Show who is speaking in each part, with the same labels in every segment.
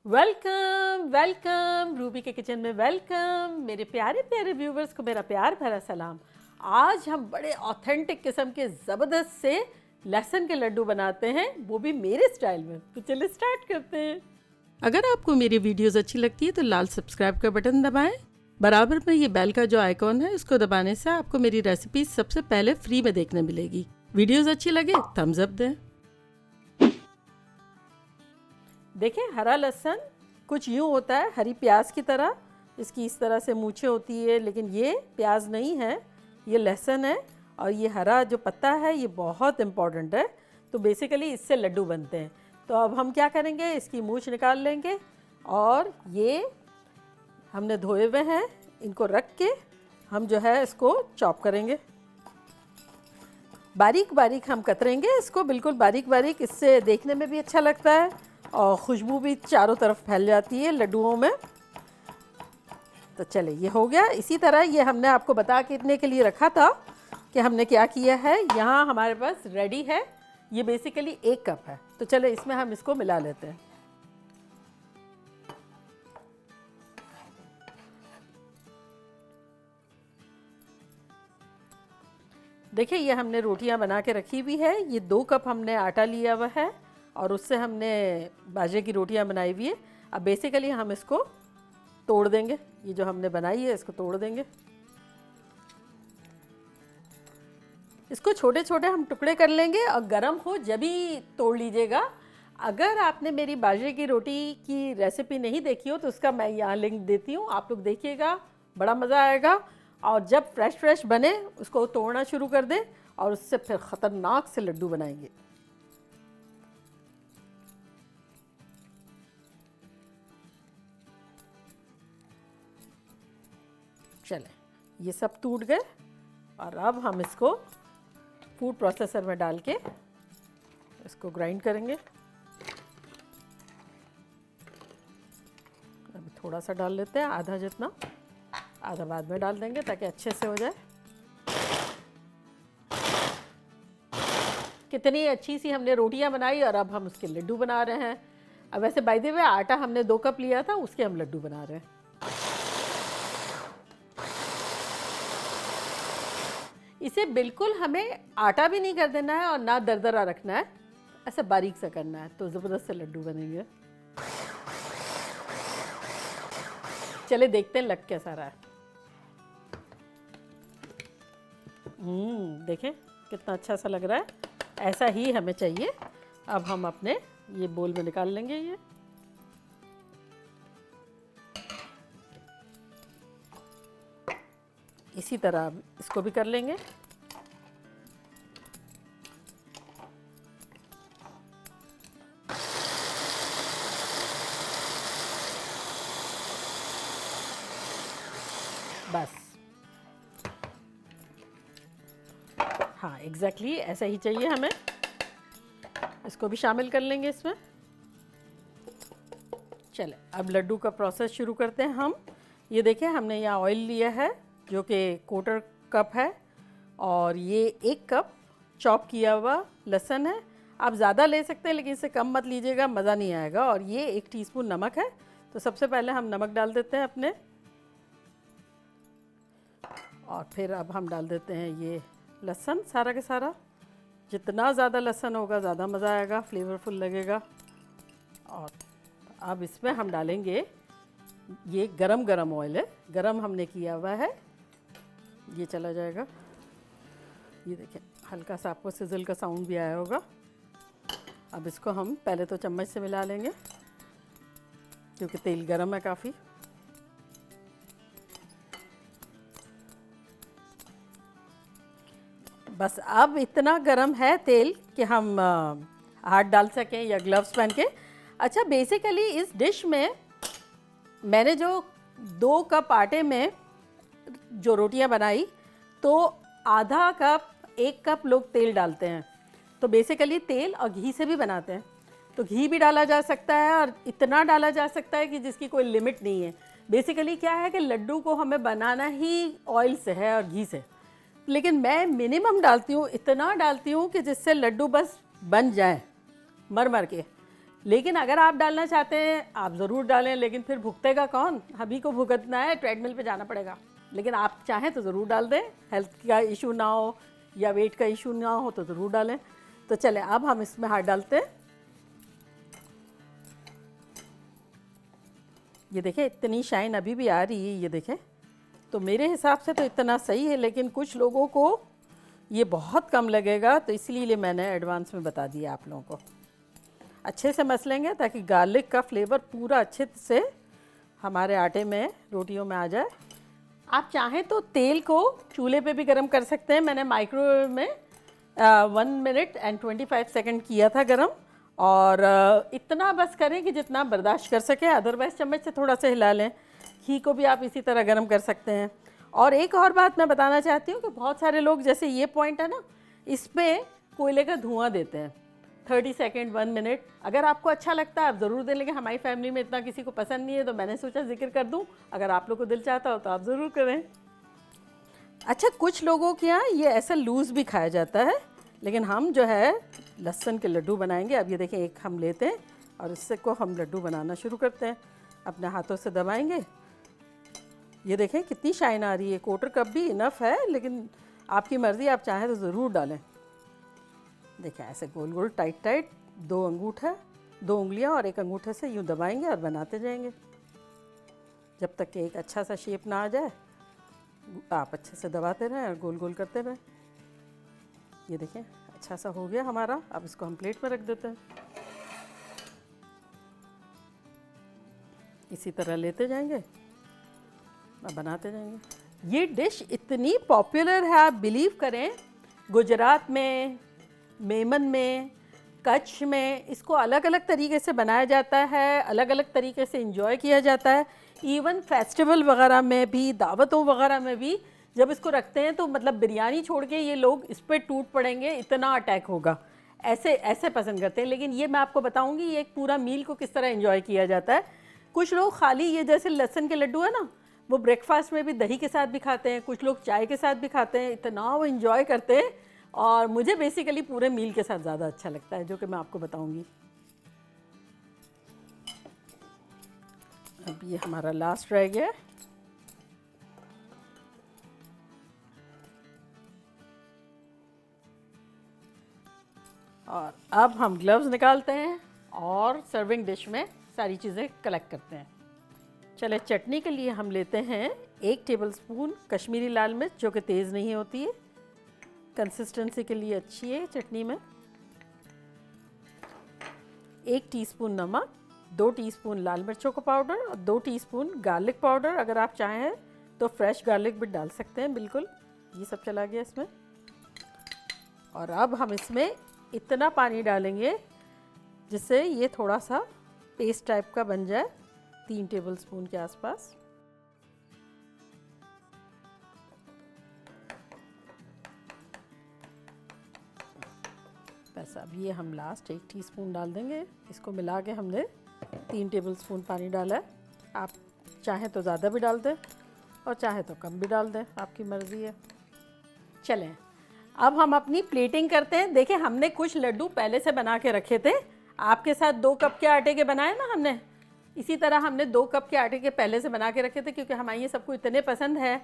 Speaker 1: Welcome welcome Ruby के kitchen में welcome. मेरे प्यारे प्यारे व्यूवर्स को मेरा प्यार भरा सलाम। आज हम बड़े ऑथेंटिक किस्म के ज़बरदस्त से लहसुन के लड्डू बनाते हैं, वो भी मेरे स्टाइल में। तो चलिए स्टार्ट करते हैं। अगर आपको मेरी वीडियोस अच्छी लगती है तो लाल सब्सक्राइब का बटन दबाएं। बराबर में ये बेल का जो आइकॉन है इसको दबाने से आपको मेरी रेसिपी सबसे पहले फ्री में देखने मिलेगी। वीडियोस अच्छी लगे थम्स अप दें। देखिए हरा लहसुन कुछ यूँ होता है हरी प्याज की तरह, इसकी इस तरह से मूछें होती है, लेकिन ये प्याज नहीं है, ये लहसुन है। और ये हरा जो पत्ता है ये बहुत इम्पॉर्टेंट है। तो बेसिकली इससे लड्डू बनते हैं। तो अब हम क्या करेंगे, इसकी मूछ निकाल लेंगे और ये हमने धोए हुए हैं, इनको रख के हम जो है इसको चॉप करेंगे। बारीक बारीक हम कतरेंगे इसको, बिल्कुल बारीक बारीक। इससे देखने में भी अच्छा लगता है और खुशबू भी चारों तरफ फैल जाती है लड्डुओं में। तो चले ये हो गया। इसी तरह ये हमने आपको बता के लिए रखा था कि हमने क्या किया है। यहाँ हमारे पास रेडी है, ये बेसिकली 1 कप है। तो चले इसमें हम इसको मिला लेते हैं। देखिए ये हमने रोटियां बना के रखी हुई है। ये 2 कप हमने आटा लिया हुआ है और उससे हमने बाजरे की रोटियां बनाई हुई है। अब बेसिकली हम इसको तोड़ देंगे, ये जो हमने बनाई है इसको तोड़ देंगे। इसको छोटे छोटे हम टुकड़े कर लेंगे और गरम हो जब ही तोड़ लीजिएगा। अगर आपने मेरी बाजरे की रोटी की रेसिपी नहीं देखी हो तो उसका मैं यहाँ लिंक देती हूँ, आप लोग देखिएगा, बड़ा मज़ा आएगा। और जब फ्रेश बने उसको तोड़ना शुरू कर दें और उससे फिर ख़तरनाक से लड्डू बनाएंगे। चलें ये सब टूट गए और अब हम इसको फूड प्रोसेसर में डाल के इसको ग्राइंड करेंगे। अभी थोड़ा सा डाल लेते हैं, आधा जितना, आधा बाद में डाल देंगे ताकि अच्छे से हो जाए। कितनी अच्छी सी हमने रोटियां बनाई और अब हम उसके लड्डू बना रहे हैं। अब वैसे बाय द वे आटा हमने 2 कप लिया था, उसके हम लड्डू बना रहे हैं। इसे बिल्कुल हमें आटा भी नहीं कर देना है और ना दरदरा रखना है, ऐसा बारीक सा करना है, तो ज़बरदस्त से लड्डू बनेंगे। चले देखते हैं लग कैसा रहा है। देखें कितना अच्छा सा लग रहा है, ऐसा ही हमें चाहिए। अब हम अपने ये बोल में निकाल लेंगे। ये इसी तरह इसको भी कर लेंगे। बस हाँ एग्जैक्टली ऐसा ही चाहिए हमें। इसको भी शामिल कर लेंगे इसमें। चले अब लड्डू का प्रोसेस शुरू करते हैं हम। ये देखिए हमने यहाँ ऑयल लिया है जो कि 1/4 कप है और ये 1 कप चॉप किया हुआ लहसुन है। आप ज़्यादा ले सकते हैं लेकिन इससे कम मत लीजिएगा, मज़ा नहीं आएगा। और ये 1 टीस्पून नमक है। तो सबसे पहले हम नमक डाल देते हैं अपने, और फिर अब हम डाल देते हैं ये लहसुन सारा के सारा। जितना ज़्यादा लहसुन होगा ज़्यादा मज़ा आएगा, फ्लेवरफुल लगेगा। और अब इसमें हम डालेंगे, ये गरम ऑयल है, गरम हमने किया हुआ है, ये चला जाएगा। ये देखिए हल्का सा आपको सिजल का साउंड भी आया होगा। अब इसको हम पहले तो चम्मच से मिला लेंगे क्योंकि तेल गरम है काफ़ी। बस अब इतना गरम है तेल कि हम हाथ डाल सकें या ग्लव्स पहन के। अच्छा बेसिकली इस डिश में मैंने जो 2 कप आटे में जो रोटियां बनाई तो आधा कप 1 कप लोग तेल डालते हैं। तो बेसिकली तेल और घी से भी बनाते हैं, तो घी भी डाला जा सकता है और इतना डाला जा सकता है कि जिसकी कोई लिमिट नहीं है। बेसिकली क्या है कि लड्डू को हमें बनाना ही ऑयल से है और घी से, लेकिन मैं मिनिमम डालती हूँ, इतना डालती हूँ कि जिससे लड्डू बस बन जाए मर के। लेकिन अगर आप डालना चाहते हैं आप ज़रूर डालें, लेकिन फिर भुगतेगा कौन? अभी को भुगतना है, ट्रेडमिल पे जाना पड़ेगा। लेकिन आप चाहें तो ज़रूर डाल दें, हेल्थ का इशू ना हो या वेट का इशू ना हो तो ज़रूर डालें। तो चलें अब हम इसमें हाथ डालते हैं। ये देखें इतनी शाइन अभी भी आ रही है, ये देखें। तो मेरे हिसाब से तो इतना सही है, लेकिन कुछ लोगों को ये बहुत कम लगेगा, तो इसलिए मैंने एडवांस में बता दिया आप लोगों को। अच्छे से मसलेंगे ताकि गार्लिक का फ्लेवर पूरा अच्छे से हमारे आटे में, रोटियों में आ जाए। आप चाहें तो तेल को चूल्हे पे भी गरम कर सकते हैं। मैंने माइक्रोवेव में 1 मिनट एंड 25 सेकंड किया था गरम, और इतना बस करें कि जितना बर्दाश्त कर सके, अदरवाइज चम्मच से थोड़ा सा हिला लें। घी को भी आप इसी तरह गरम कर सकते हैं। और एक और बात मैं बताना चाहती हूँ कि बहुत सारे लोग, जैसे ये पॉइंट है ना, इस पर कोयले का धुआं देते हैं 30 सेकेंड 1 मिनट। अगर आपको अच्छा लगता है आप ज़रूर दें, लेकिन हमारी फैमिली में इतना किसी को पसंद नहीं है, तो मैंने सोचा जिक्र कर दूं। अगर आप लोग को दिल चाहता हो तो आप ज़रूर करें। अच्छा, कुछ लोगों के यहाँ ये ऐसा लूज़ भी खाया जाता है, लेकिन हम जो है लहसुन के लड्डू बनाएंगे। अब ये देखें, एक हम लेते हैं और इससे को हम लड्डू बनाना शुरू करते हैं। अपने हाथों से दबाएंगे। ये देखें कितनी शाइन आ रही है। क्वार्टर कप भी इनफ है, लेकिन आपकी मर्ज़ी, आप चाहें तो ज़रूर डालें। देखें ऐसे गोल गोल टाइट टाइट 2 उंगलियां और 1 अंगूठे से यूँ दबाएंगे और बनाते जाएंगे जब तक कि एक अच्छा सा शेप ना आ जाए। आप अच्छे से दबाते रहें और गोल गोल करते रहें। ये देखें अच्छा सा हो गया हमारा। अब इसको हम प्लेट में रख देते हैं। इसी तरह लेते जाएंगे और बनाते जाएंगे। ये डिश इतनी पॉपुलर है, आप बिलीव करें, गुजरात में, मेमन में, कच्छ में इसको अलग अलग तरीके से बनाया जाता है, अलग अलग तरीके से एंजॉय किया जाता है। इवन फेस्टिवल वगैरह में भी, दावतों वगैरह में भी जब इसको रखते हैं तो मतलब बिरयानी छोड़ के ये लोग इस पर टूट पड़ेंगे, इतना अटैक होगा। ऐसे ऐसे पसंद करते हैं। लेकिन ये मैं आपको बताऊंगी ये एक पूरा मील को किस तरह एंजॉय किया जाता है। कुछ लोग खाली ये जैसे लहसुन के लड्डू है ना, वो ब्रेकफास्ट में भी दही के साथ भी खाते हैं, कुछ लोग चाय के साथ भी खाते हैं। इतना वो एंजॉय करते हैं, और मुझे बेसिकली पूरे मील के साथ ज़्यादा अच्छा लगता है, जो कि मैं आपको बताऊंगी। अब ये हमारा लास्ट रह गया। और अब हम ग्लव्स निकालते हैं और सर्विंग डिश में सारी चीज़ें कलेक्ट करते हैं। चले, चटनी के लिए हम लेते हैं 1 टेबलस्पून कश्मीरी लाल मिर्च, जो कि तेज़ नहीं होती है, कंसिस्टेंसी के लिए अच्छी है चटनी में। 1 टीस्पून नमक, 2 टीस्पून लाल मिर्चों का पाउडर और 2 टीस्पून गार्लिक पाउडर। अगर आप चाहें तो फ्रेश गार्लिक भी डाल सकते हैं, बिल्कुल। ये सब चला गया इसमें। और अब हम इसमें इतना पानी डालेंगे जिससे ये थोड़ा सा पेस्ट टाइप का बन जाए, 3 टेबलस्पून के आसपास। बस अब ये हम लास्ट 1 टीस्पून डाल देंगे। इसको मिला के हमने 3 टेबलस्पून पानी डाला है। आप चाहें तो ज़्यादा भी डाल दें और चाहे तो कम भी डाल दें, आपकी मर्ज़ी है। चलें, अब हम अपनी प्लेटिंग करते हैं। देखिए, हमने कुछ लड्डू पहले से बना के रखे थे। आपके साथ 2 कप के आटे के बनाए ना हमने, इसी तरह हमने 2 कप के आटे के पहले से बना के रखे थे, क्योंकि हमारे ये सबको इतने पसंद है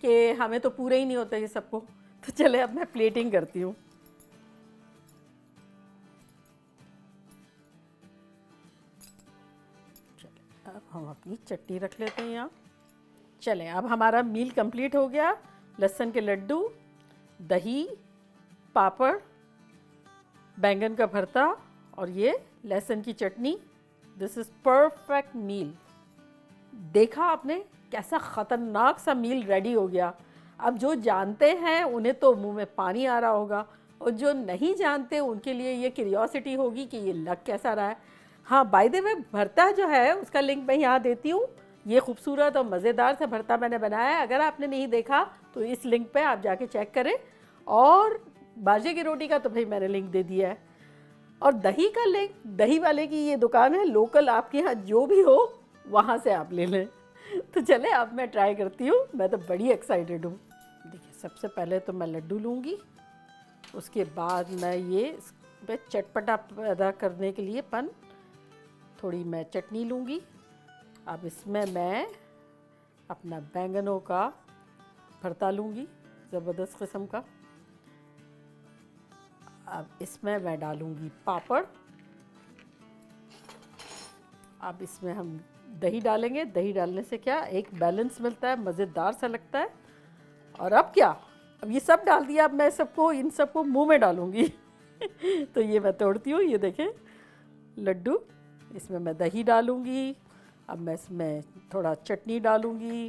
Speaker 1: कि हमें तो पूरे ही नहीं होते ये सबको। तो चले अब मैं प्लेटिंग करती हूँ। अब हम अपनी चटनी रख लेते हैं यहाँ। चलें, अब हमारा मील कंप्लीट हो गया। लहसुन के लड्डू, दही, पापड़, बैंगन का भरता और ये लहसुन की चटनी। दिस इज़ परफेक्ट मील। देखा आपने कैसा ख़तरनाक सा मील रेडी हो गया। अब जो जानते हैं उन्हें तो मुंह में पानी आ रहा होगा, और जो नहीं जानते उनके लिए ये क्यूरियोसिटी होगी कि ये लग कैसा रहा है। हाँ, बाय द वे, भरता जो है उसका लिंक मैं यहाँ देती हूँ। ये खूबसूरत और मज़ेदार सा भरता मैंने बनाया है। अगर आपने नहीं देखा तो इस लिंक पे आप जाके चेक करें। और बाजे की रोटी का तो भाई मैंने लिंक दे दिया है। और दही का लिंक, दही वाले की ये दुकान है लोकल, आपके यहाँ जो भी हो वहाँ से आप ले लें। तो चले अब मैं ट्राई करती हूँ। मैं तो बड़ी एक्साइटेड हूँ। देखिए, सबसे पहले तो मैं लड्डू लूँगी, उसके बाद मैं ये इस पे चटपटा पैदा करने के लिए थोड़ी मैं चटनी लूँगी। अब इसमें मैं अपना बैंगनों का भरता लूँगी, ज़बरदस्त किस्म का। अब इसमें मैं डालूँगी पापड़। अब इसमें हम दही डालेंगे। दही डालने से क्या एक बैलेंस मिलता है, मज़ेदार सा लगता है। और अब क्या, अब ये सब डाल दिया, अब मैं सबको इन सबको मुंह में डालूँगी। तो ये मैं तोड़ती हूँ, ये देखें लड्डू। इसमें मैं दही डालूँगी। अब मैं इसमें थोड़ा चटनी डालूँगी,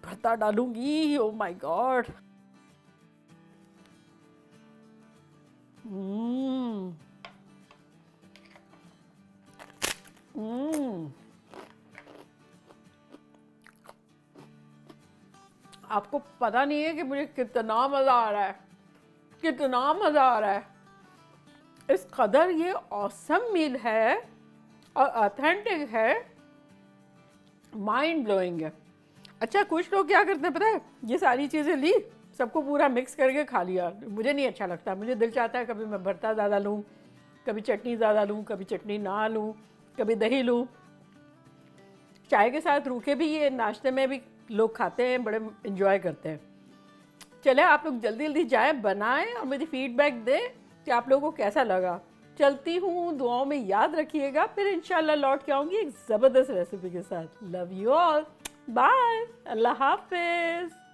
Speaker 1: भरता डालूँगी। ओ माय गॉड, आपको पता नहीं है कि मुझे कितना मज़ा आ रहा है, कितना मज़ा आ रहा है। इस कदर ये ऑसम मील है और ऑथेंटिक है, माइंड ब्लोइंग है। अच्छा, कुछ लोग क्या करते हैं पता है, ये सारी चीज़ें ली, सबको पूरा मिक्स करके खा लिया। मुझे नहीं अच्छा लगता। मुझे दिल चाहता है कभी मैं भरता ज़्यादा लूँ, कभी चटनी ज़्यादा लूँ, कभी चटनी ना लूँ, कभी दही लूँ। चाय के साथ रूखे भी ये नाश्ते में भी लोग खाते हैं, बड़े इन्जॉय करते हैं। चले आप लोग जल्दी जल्दी जाएं, बनाएं और मुझे फीडबैक दें कि आप लोगों को कैसा लगा। चलती हूँ, दुआओं में याद रखिएगा। फिर इंशाल्लाह लौट के आऊँगी एक ज़बरदस्त रेसिपी के साथ। लव यू ऑल, बाय, अल्लाह हाफिज़।